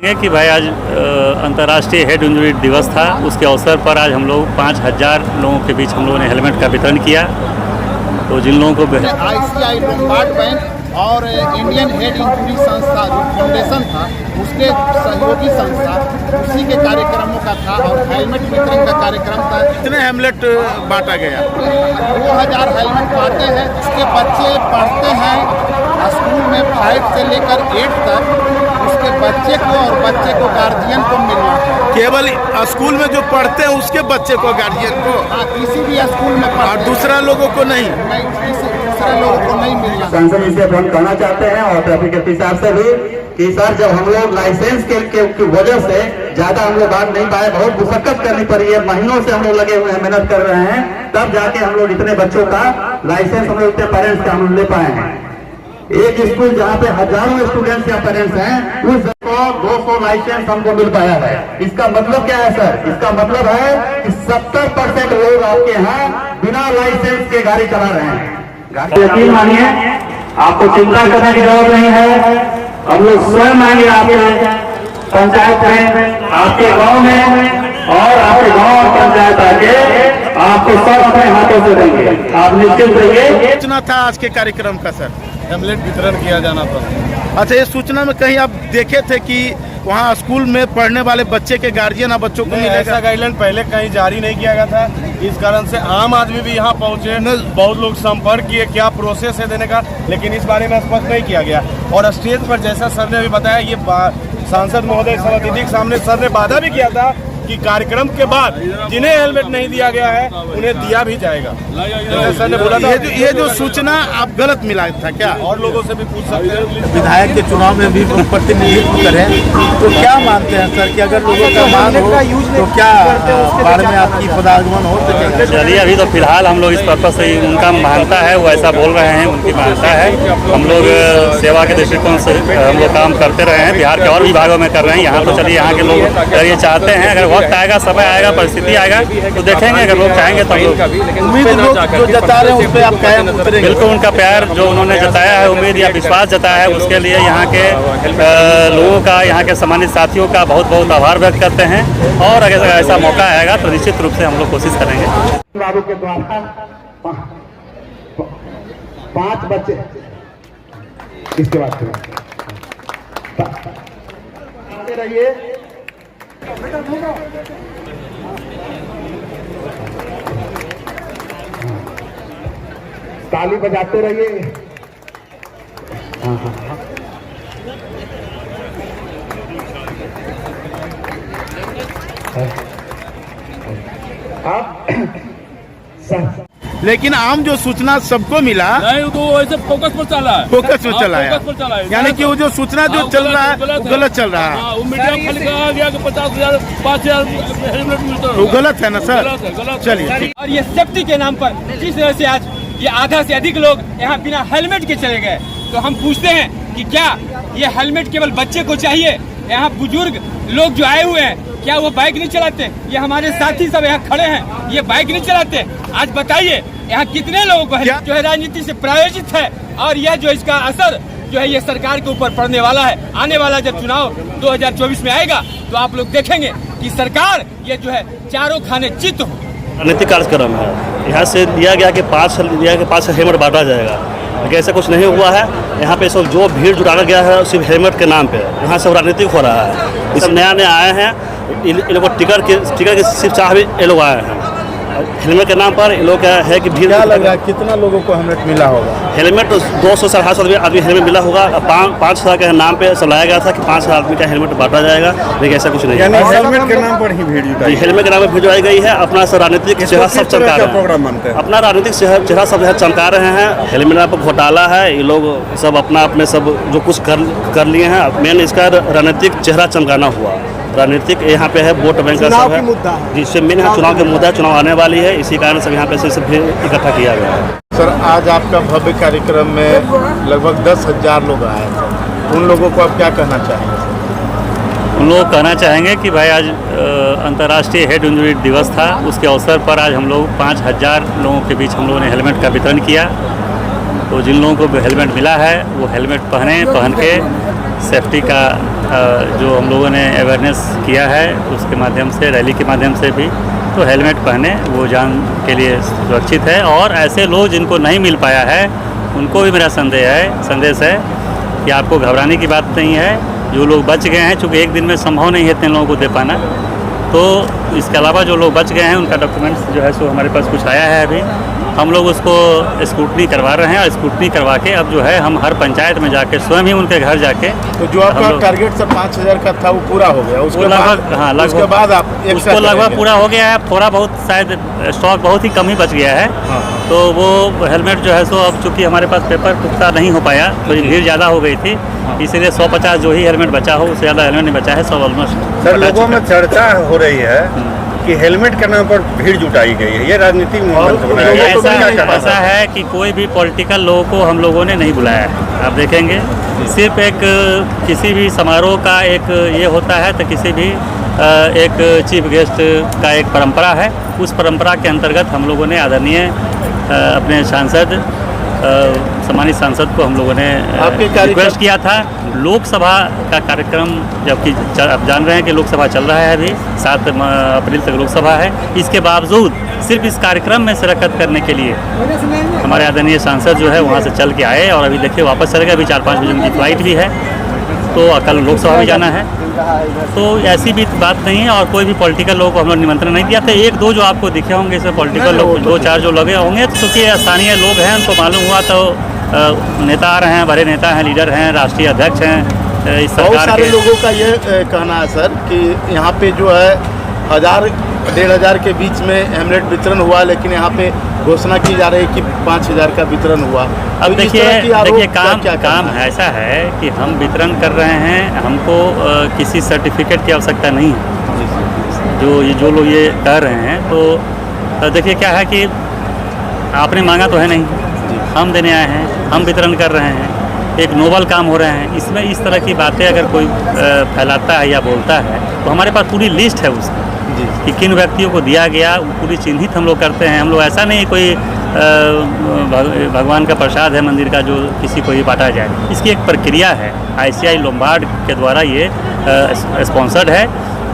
कि भाई आज अंतर्राष्ट्रीय हेड इंजरी दिवस था। उसके अवसर पर आज हम लोग 5000 लोगों के बीच हम लोगों ने हेलमेट का वितरण किया। तो जिन लोगों को ICI लोम्बार्ड बैंक और इंडियन हेड इंजरी संस्था जो फाउंडेशन था उसके सहयोगी संस्था उसी के कार्यक्रमों का था और हेलमेट वितरण का कार्यक्रम था। कितने हेलमेट बांटा गया? 2000 हेलमेट बांटे हैं जिसके बच्चे पढ़ते हैं स्कूल में 5 से लेकर 8 तक। उसके बच्चे को और बच्चे को गार्जियन को मिलना है। केवल स्कूल में जो पढ़ते हैं उसके बच्चे को गार्जियन को? हाँ, किसी भी स्कूल में और दूसरा लोगों को नहीं? दूसरा लोगों को नहीं मिलना। सांसद जी से हम कहना चाहते हैं और ट्रैफिक एसपी साहब से भी कि सर जब हम लोग लाइसेंस की वजह से ज्यादा हम लोग बांट नहीं पाए, बहुत मुशक्कत करनी पड़ी है, महीनों से हम लोग लगे हुए हैं, मेहनत कर रहे हैं, तब जाके हम लोग इतने बच्चों का लाइसेंस हम लोग इतने पेरेंट्स का हम लोग ले पाए हैं। एक स्कूल जहाँ पे हजारों स्टूडेंट्स या पेरेंट्स हैं उस 200 लाइसेंस हमको मिल पाया है। इसका मतलब क्या है सर? इसका मतलब है कि 70% लोग आपके यहाँ बिना लाइसेंस के गाड़ी चला रहे हैं। यकीन मानिए आपको चिंता करने की जरूरत नहीं है। हम लोग स्वयं आएंगे आपके पंचायत में, आपके गांव में, और आपके गांव और पंचायत आके आपको सब अपने हाथों से देंगे। आप निश्चित रहिए। सूचना था आज के कार्यक्रम का सर? हेमलेट वितरण किया जाना था। अच्छा, ये सूचना में कहीं आप देखे थे कि वहाँ स्कूल में पढ़ने वाले बच्चे के गार्जियन और बच्चों को मिलेगा? ऐसा गाइडलाइन पहले कहीं जारी नहीं किया गया था। इस कारण से आम आदमी भी यहाँ पहुँचे, बहुत लोग संपर्क किए क्या प्रोसेस है देने का, लेकिन इस बारे में स्पष्ट नहीं किया गया। और स्टेज पर जैसा सर ने अभी बताया, ये सांसद महोदय सभापति के सामने सर ने वादा भी किया था कि कार्यक्रम के बाद जिन्हें हेलमेट नहीं दिया गया है उन्हें दिया भी जाएगा। सर ने बोला था ये जो सूचना आप गलत मिला था क्या? और लोगों से भी पूछ सकते हैं। विधायक के चुनाव में भी प्रतिनिधित्व करें तो क्या मानते हैं सर कि अगर लोगों का मांग हो तो क्या बारे में आपकी पदागमन हो सकेगा? चलिए, अभी तो फिलहाल हम लोग इस पर्पज से उनका मानता है, वो ऐसा बोल रहे हैं, उनकी मानता है। हम लोग सेवा के दृष्टिकोण से हम लोग काम करते रहे हैं, बिहार के और विभागों में कर रहे हैं। यहाँ तो चलिए यहाँ के लोग अगर ये चाहते हैं, अगर वक्त आएगा, समय आएगा, परिस्थिति आएगा तो देखेंगे। अगर लोग चाहेंगे तो उम्मीद जो जता रहे हैं उस पर आप कायम उतरेंगे? बिल्कुल, उनका प्यार जो उन्होंने जताया है, उम्मीद या विश्वास जताया है, उसके लिए यहाँ के लोगों का, यहाँ के सम्मानित साथियों का बहुत बहुत आभार व्यक्त करते हैं। और अगर ऐसा मौका आएगा तो निश्चित रूप से हम लोग कोशिश करेंगे। बाबू के द्वारा 5 बच्चे इसके बाद रहिए। ताली बजाते रहिए। लेकिन आम जो सूचना सबको मिला नहीं, तो ऐसे फोकस पर चला है। फोकस में चला है, यानी कि वो जो सूचना जो चल रहा है वो गलत चल रहा है। वो मीडिया खाली कहा गया कि 50,000 5,000 हेलमेट मिलता है, वो गलत है ना सर? गलत। चलिए। और ये सेफ्टी के नाम पर जिस तरह से आज ये आधा से अधिक लोग यहाँ बिना हेलमेट के चले गए, तो हम पूछते हैं कि क्या ये हेलमेट केवल बच्चे को चाहिए? यहाँ बुजुर्ग लोग जो आए हुए हैं, क्या वो बाइक नहीं चलाते? ये हमारे साथी सब यहाँ खड़े हैं, ये बाइक नहीं चलाते? आज बताइए यहाँ कितने लोगों को जो है राजनीति से प्रायोजित है, और यह जो इसका असर जो है ये सरकार के ऊपर पड़ने वाला है। आने वाला जब चुनाव 2024 में आएगा तो आप लोग देखेंगे कि सरकार ये जो है चारों खाने चित हो। राजनीतिक कार्यक्रम है, यहाँ से दिया गया कि 5 हेलमेट बांटा जाएगा, लेकिन ऐसा कुछ नहीं हुआ है। यहाँ पे सब जो भीड़ जुटाया गया है सिर्फ हेलमेट के नाम पे, यहाँ सब राजनीतिक हो रहा है। इस नया आए हैं, इन लोगों को टिकट के सिर्फ चाह भी ये लोग आए हैं हेलमेट के नाम पर। ये लोग क्या है कि भीड़ क्या लग रहा है कितना लोगों को हेलमेट मिला होगा? हेलमेट 200 से 250 आदमी हेलमेट मिला होगा। 5,000 के नाम पे चलाया गया था कि 5,000 आदमी का हेलमेट बांटा जाएगा, लेकिन ऐसा कुछ नहीं है। हेलमेट के नाम पर ही भीड़ जुटाई? हेलमेट के नाम पर भिजवाई गई है। अपना राजनीतिक चेहरा सब चमका रहे हैं, प्रोग्राम मानते हैं अपना राजनीतिक चेहरा सब चमका रहे हैं। हेलमेट पर घोटाला है, ये लोग सब अपने सब जो कुछ कर लिए हैं। मेन इसका राजनीतिक चेहरा चमकाना हुआ। राजनीतिक यहाँ पे है, वोट बैंक का सब है, जिससे मेन है चुनाव के मुद्दा, चुनाव आने वाली है, इसी कारण सब यहाँ पे से भीड़ इकट्ठा किया गया है। सर, आज आपका भव्य कार्यक्रम में लगभग 10,000 लोग आए हैं, उन लोगों को आप क्या कहना चाहेंगे? उन लोग कहना चाहेंगे कि भाई आज अंतर्राष्ट्रीय हेड इंजरी दिवस था। उसके अवसर पर आज हम लोग 5000 लोगों के बीच हम लोगों ने हेलमेट का वितरण किया। तो जिन लोगों को हेलमेट मिला है वो हेलमेट पहन के सेफ्टी का जो हम लोगों ने अवेयरनेस किया है उसके माध्यम से, रैली के माध्यम से भी, तो हेलमेट पहने, वो जान के लिए सुरक्षित है। और ऐसे लोग जिनको नहीं मिल पाया है उनको भी मेरा संदेश है कि आपको घबराने की बात नहीं है। जो लोग बच गए हैं, चूँकि एक दिन में संभव नहीं है इतने लोगों को दे पाना, तो इसके अलावा जो लोग बच गए हैं उनका डॉक्यूमेंट्स जो है सो हमारे पास कुछ आया है। अभी हम लोग उसको स्क्रूटनी करवा रहे हैं और स्क्रूटनी करवा के अब जो है हम हर पंचायत में जाके स्वयं ही उनके घर जाके, तो जो आपका टारगेट सर 5000 का था वो पूरा हो गया, उसके लगभग, हाँ, उसके बाद आप उसको लगभग पूरा हो गया है। थोड़ा बहुत शायद स्टॉक बहुत ही कम ही बच गया है। तो वो हेलमेट जो है सो अब चूँकि हमारे पास पेपर पुख्ता नहीं हो पाया, थोड़ी भीड़ ज़्यादा हो गई थी, इसीलिए 150 जो ही हेलमेट बचा हो, उससे ज़्यादा हेलमेट नहीं बचा है। सब ऑलमोस्ट सर लोगों में चर्चा हो रही है कि हेलमेट के नाम पर भीड़ जुटाई गई है, ये राजनीतिक ऐसा है कि कोई भी पॉलिटिकल लोगों को हम लोगों ने नहीं बुलाया है। आप देखेंगे सिर्फ एक किसी भी समारोह का एक ये होता है तो किसी भी एक चीफ गेस्ट का एक परंपरा है, उस परंपरा के अंतर्गत हम लोगों ने आदरणीय अपने सांसद सम्मानित सांसद को हम लोगों ने रिक्वेस्ट किया था। लोकसभा का कार्यक्रम, जबकि आप जान रहे हैं कि लोकसभा चल रहा है, अभी 7 अप्रैल तक लोकसभा है, इसके बावजूद सिर्फ इस कार्यक्रम में शिरकत करने के लिए हमारे आदरणीय सांसद जो है वहाँ से चल के आए और अभी देखिए वापस चले गए। अभी 4-5 बजे उनकी फ्लाइट भी है, तो कल लोकसभा भी जाना है। तो ऐसी भी बात नहीं है और कोई भी पॉलिटिकल लोगों को हम लोग निमंत्रण नहीं दिया था। 1-2 जो आपको दिखे होंगे इसमें पॉलिटिकल लोग, 2-4 जो लगे होंगे, क्योंकि स्थानीय लोग हैं, उनको मालूम हुआ तो नेता आ रहे हैं, बड़े नेता हैं, लीडर हैं, राष्ट्रीय अध्यक्ष हैं इस सरकार के। बहुत सारे लोगों का ये कहना है सर कि यहाँ पे जो है 1000-1500 के बीच में हेलमेट वितरण हुआ, लेकिन यहाँ पे घोषणा की जा रही है कि 5000 का वितरण हुआ। अब देखिए काम ऐसा है कि हम वितरण कर रहे हैं, हमको किसी सर्टिफिकेट की आवश्यकता नहीं है। जो लोग ये कह रहे हैं, तो देखिए क्या है कि आपने मांगा तो है नहीं, हम देने आए हैं, हम वितरण कर रहे हैं, एक नोबल काम हो रहे हैं। इसमें इस तरह की बातें अगर कोई फैलाता है या बोलता है तो हमारे पास पूरी लिस्ट है उसकी कि किन व्यक्तियों को दिया गया, पूरी चिन्हित हम लोग करते हैं। हम लोग ऐसा नहीं कोई भगवान का प्रसाद है मंदिर का जो किसी को ही बांटा जाए, इसकी एक प्रक्रिया है, ICI लोम्बार्ड के द्वारा ये स्पॉन्सर्ड है।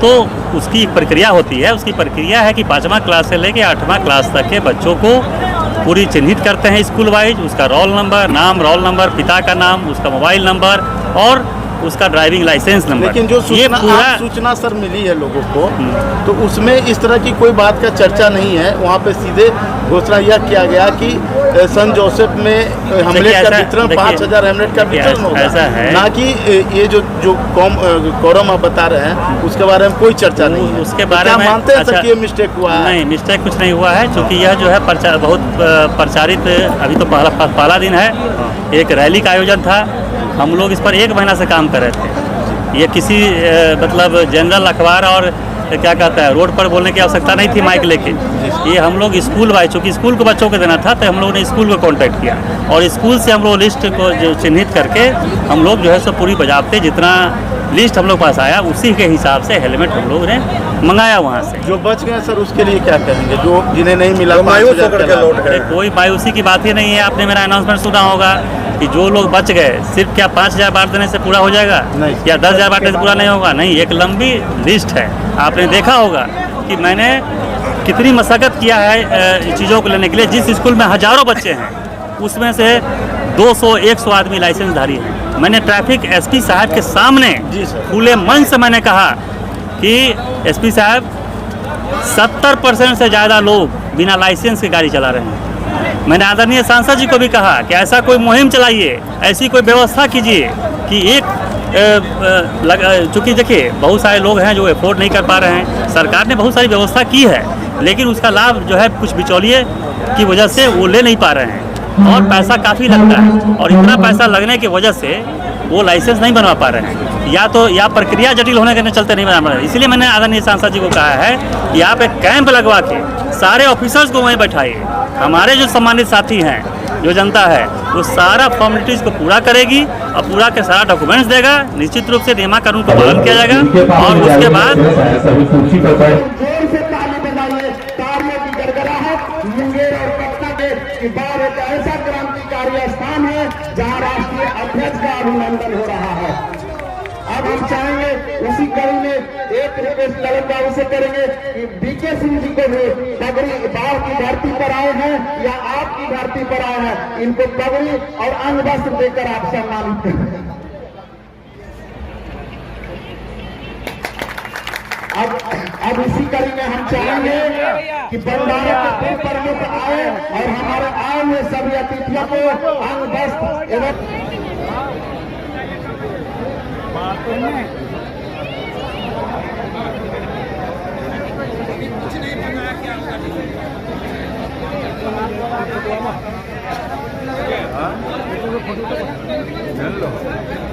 तो उसकी एक प्रक्रिया होती है, उसकी प्रक्रिया है कि 5वां क्लास से लेकर 8वां क्लास तक के बच्चों को पूरी चिन्हित करते हैं स्कूल वाइज, उसका रोल नंबर, पिता का नाम, उसका मोबाइल नंबर और उसका ड्राइविंग लाइसेंस नंबर। लेकिन जो सूचना सर मिली है लोगों को, तो उसमें इस तरह की कोई बात का चर्चा नहीं है। वहाँ पे सीधे घोषणा यह किया गया कि सन जोसेफ में हेलमेट का वितरण 5000 हेलमेट का वितरण होगा, ऐसा है ना कि ये जो कॉरम आप बता रहे हैं उसके बारे में कोई चर्चा नहीं है। उसके बारे में मानते हैं सर कि ये मिस्टेक हुआ है? नहीं, मिस्टेक कुछ नहीं हुआ है, क्योंकि यह जो है बहुत प्रचारित, अभी तो पहला दिन है, एक रैली का आयोजन था। हम लोग इस पर 1 महीना से काम कर रहे थे। ये किसी मतलब जनरल अखबार और क्या कहता है रोड पर बोलने की आवश्यकता नहीं थी माइक लेके। ये हम लोग स्कूल वाइज, चूँकि स्कूल को बच्चों को देना था, तो हम लोगों ने स्कूल को कांटेक्ट किया और स्कूल से हम लोग लिस्ट को जो चिन्हित करके हम लोग जो है सो पूरी बजाबते जितना लिस्ट हम लोग पास आया उसी के हिसाब से हेलमेट हम लोग ने मंगाया वहाँ से। जो बच गए सर उसके लिए क्या कहेंगे, जो जिन्हें नहीं मिला? कोई मायूसी की बात ही नहीं है। आपने मेरा अनाउंसमेंट सुना होगा कि जो लोग बच गए, सिर्फ क्या 5000 बांट देने से पूरा हो जाएगा या 10,000 बांटने से पूरा नहीं होगा? नहीं, एक लंबी लिस्ट है। आपने देखा होगा कि मैंने कितनी मशक्कत किया है चीज़ों को लेने के लिए। जिस स्कूल में हज़ारों बच्चे हैं उसमें से 200-100 आदमी लाइसेंसधारी हैं। मैंने ट्रैफिक SP साहब के सामने खुले मन से मैंने कहा कि SP साहब 70% से ज़्यादा लोग बिना लाइसेंस के गाड़ी चला रहे हैं। मैंने आदरणीय सांसद जी को भी कहा कि ऐसा कोई मुहिम चलाइए, ऐसी कोई व्यवस्था कीजिए कि चूँकि देखिए बहुत सारे लोग हैं जो अफोर्ड नहीं कर पा रहे हैं। सरकार ने बहुत सारी व्यवस्था की है, लेकिन उसका लाभ जो है कुछ बिचौलिए की वजह से वो ले नहीं पा रहे हैं और पैसा काफ़ी लगता है, और इतना पैसा लगने की वजह से वो लाइसेंस नहीं बनवा पा रहे हैं, या प्रक्रिया जटिल होने के चलते नहीं बना पा रहे हैं। इसलिए मैंने आदरणीय सांसद जी को कहा है कि आप एक कैंप लगवा के सारे ऑफिसर्स को वहीं बैठाइए। हमारे जो सम्मानित साथी हैं, जो जनता है, वो सारा फॉर्मेलिटीज़ को पूरा करेगी और पूरा के सारा डॉक्यूमेंट्स देगा। निश्चित रूप से नियमा कानून को पालन किया जाएगा और उसके बाद मुंगेर और पटना के बार एक ऐसा क्रांतिकारी स्थान एक रिक्वेस्ट ललन बाबू से करेंगे कि बीके सिंह जी को भी पगड़ी बाढ़ की धरती पर आए हैं या आपकी धरती पर आए हैं, इनको पगड़ी और अंग वस्त्र देकर आप सम्मानित करें। अब इसी कड़ी में हम चाहेंगे कि भंडारे के प्रमुख आए और हमारे आए हुए सभी अतिथियों को अंग वस्त्र एवं लो